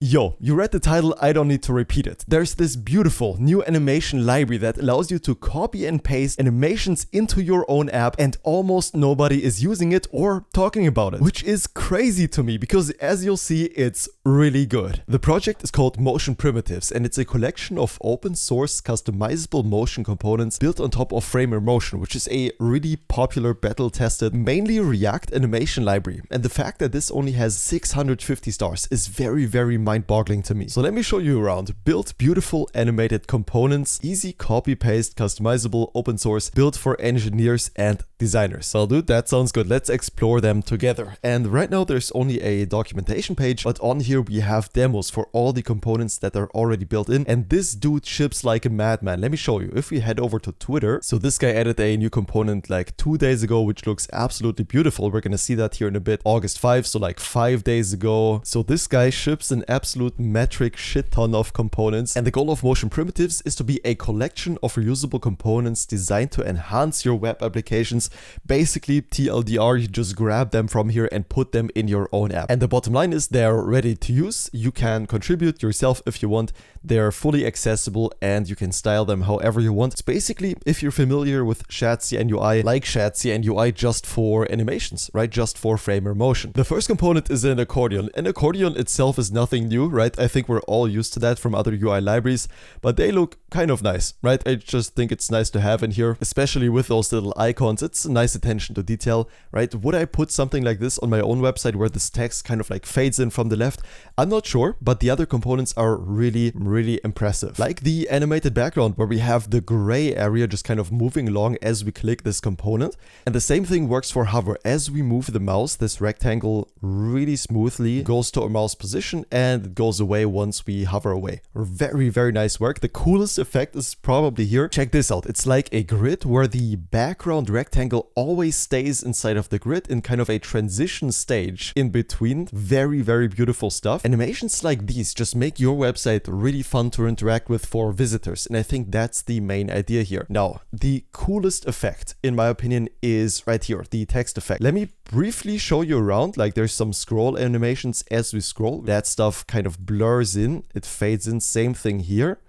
Yo, you read the title, I don't need to repeat it. There's this beautiful new animation library that allows you to copy and paste animations into your own app, and almost nobody is using it or talking about it, which is crazy to me because as you'll see, it's really good. The project is called Motion Primitives, and it's a collection of open source customizable motion components built on top of Framer Motion, which is a really popular battle tested mainly React animation library. And the fact that this only has 650 stars is very mind-boggling to me. So let me show you around. Build beautiful animated components, easy copy-paste, customizable, open source, built for engineers and designers. So dude, that sounds good. Let's explore them together. And right now there's only a documentation page, but on here we have demos for all the components that are already built in. And this dude ships like a madman. Let me show you. If we head over to Twitter, so this guy added a new component like 2 days ago, which looks absolutely beautiful. We're gonna see that here in a bit. August 5, so like 5 days ago. So this guy ships an absolute metric shit ton of components, and the goal of Motion Primitives is to be a collection of reusable components designed to enhance your web applications. Basically TLDR, you just grab them from here and put them in your own app. And the bottom line is they're ready to use. You can contribute yourself if you want. They're fully accessible and you can style them however you want. It's basically, if you're familiar with Shadcn UI, like Shadcn UI just for animations, right? Just for Framer Motion. The first component is an accordion. An accordion itself is nothing new, right? I think we're all used to that from other UI libraries, but they look kind of nice, right? I just think it's nice to have in here, especially with those little icons. It's a nice attention to detail, right? Would I put something like this on my own website where this text kind of like fades in from the left? I'm not sure, but the other components are really impressive. Like the animated background where we have the gray area just kind of moving along as we click this component. And the same thing works for hover. As we move the mouse, this rectangle really smoothly goes to our mouse position and it goes away once we hover away. Very nice work. The coolest effect is probably here. Check this out. It's like a grid where the background rectangle always stays inside of the grid in kind of a transition stage in between. Very beautiful stuff. Animations like these just make your website really fun to interact with for visitors, and I think that's the main idea here. Now, the coolest effect, in my opinion, is right here, the text effect. Let me briefly show you around. Like there's some scroll animations as we scroll. That stuff kind of blurs in, it fades in. Same thing here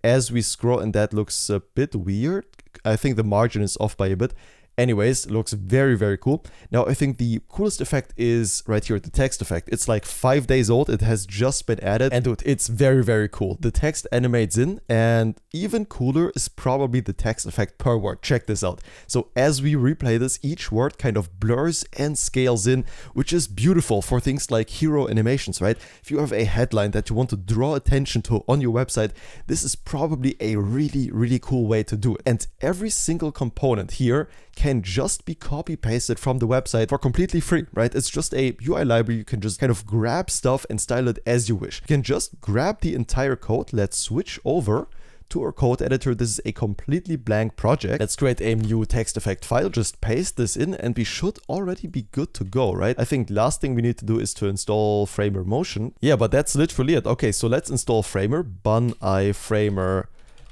as we scroll, and that looks a bit weird. I think the margin is off by a bit. Anyways, looks very cool. Now, I think the coolest effect is right here, the text effect. It's like 5 days old. It has just been added. And dude, it's very cool. The text animates in, and even cooler is probably the text effect per word. Check this out. So as we replay this, each word kind of blurs and scales in, which is beautiful for things like hero animations, right? If you have a headline that you want to draw attention to on your website, this is probably a really cool way to do it. And every single component here can just be copy pasted from the website for completely free, right? It's just a UI library. You can just kind of grab stuff and style it as you wish. You can just grab the entire code. Let's switch over to our code editor. This is a completely blank project. Let's create a new text effect file, just paste this in, and we should already be good to go, right? I think last thing we need to do is to install Framer Motion. Yeah, but that's literally it. Okay, so let's install Framer, bun I Framer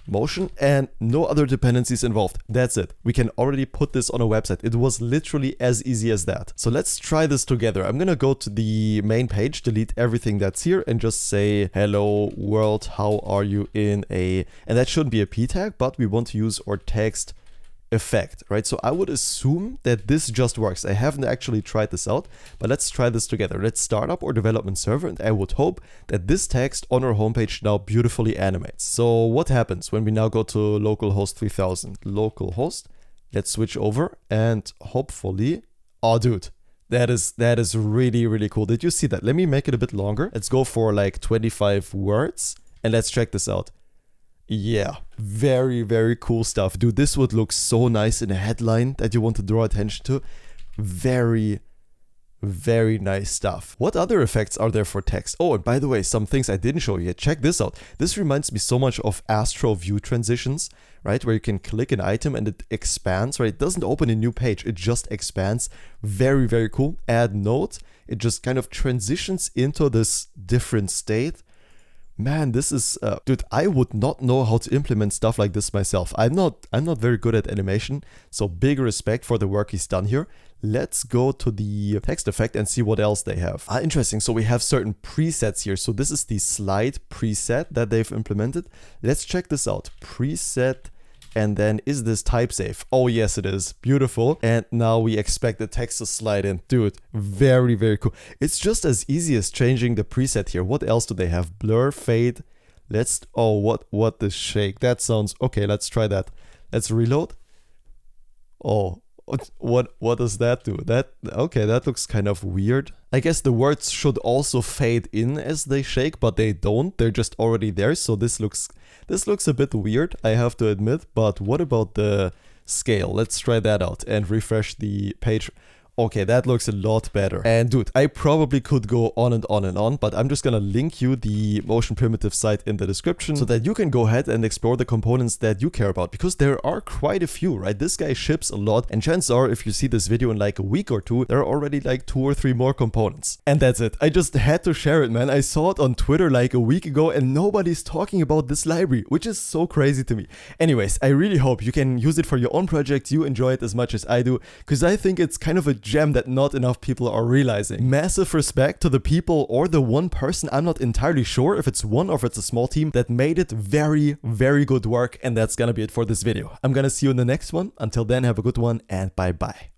Motion, and no other dependencies involved. That's it. We can already put this on a website. It was literally as easy as that. So let's try this together. I'm gonna go to the main page, delete everything that's here, and just say, hello world, how are you in a, and that shouldn't be a p tag, but we want to use our text effect, right? So I would assume that this just works. I haven't actually tried this out, but let's try this together. Let's start up our development server, and I would hope that this text on our homepage now beautifully animates. So what happens when we now go to localhost 3000? Localhost, let's switch over, and hopefully, oh dude, that is really cool. Did you see that? Let me make it a bit longer. Let's go for like 25 words, and let's check this out. Yeah, very cool stuff. Dude, this would look so nice in a headline that you want to draw attention to. Very nice stuff. What other effects are there for text? Oh, and by the way, some things I didn't show you yet. Check this out. This reminds me so much of Astro View transitions, right? Where you can click an item and it expands, right? It doesn't open a new page. It just expands. Very cool. Add note. It just kind of transitions into this different state. Man, this is dude, I would not know how to implement stuff like this myself. I'm not very good at animation, so big respect for the work he's done here. Let's go to the text effect and see what else they have. Interesting. So we have certain presets here. So this is the slide preset that they've implemented. Let's check this out. Preset. And then is this type safe? Oh, yes, it is. Beautiful. And now we expect the text to slide in. Dude, very, very cool. It's just as easy as changing the preset here. What else do they have? Blur, fade. What the shake? That sounds, okay, let's try that. Let's reload. Oh, what does that do? Okay, that looks kind of weird. I guess the words should also fade in as they shake, but they don't. They're just already there, so this looks a bit weird, I have to admit. But what about the scale? Let's try that out and refresh the page. Okay, that looks a lot better. And dude, I probably could go on and on and on, but I'm just gonna link you the Motion Primitive site in the description so that you can go ahead and explore the components that you care about, because there are quite a few, right? This guy ships a lot, and chances are if you see this video in like a week or two, there are already like 2 or 3 more components. And that's it. I just had to share it, man. I saw it on Twitter like a week ago and nobody's talking about this library, which is so crazy to me. Anyways, I really hope you can use it for your own projects, you enjoy it as much as I do, because I think it's kind of a gem that not enough people are realizing. Massive respect to the people or the one person, I'm not entirely sure if it's one or if it's a small team, that made it very, very good work. And that's gonna be it for this video. I'm gonna see you in the next one. Until then, have a good one and bye bye.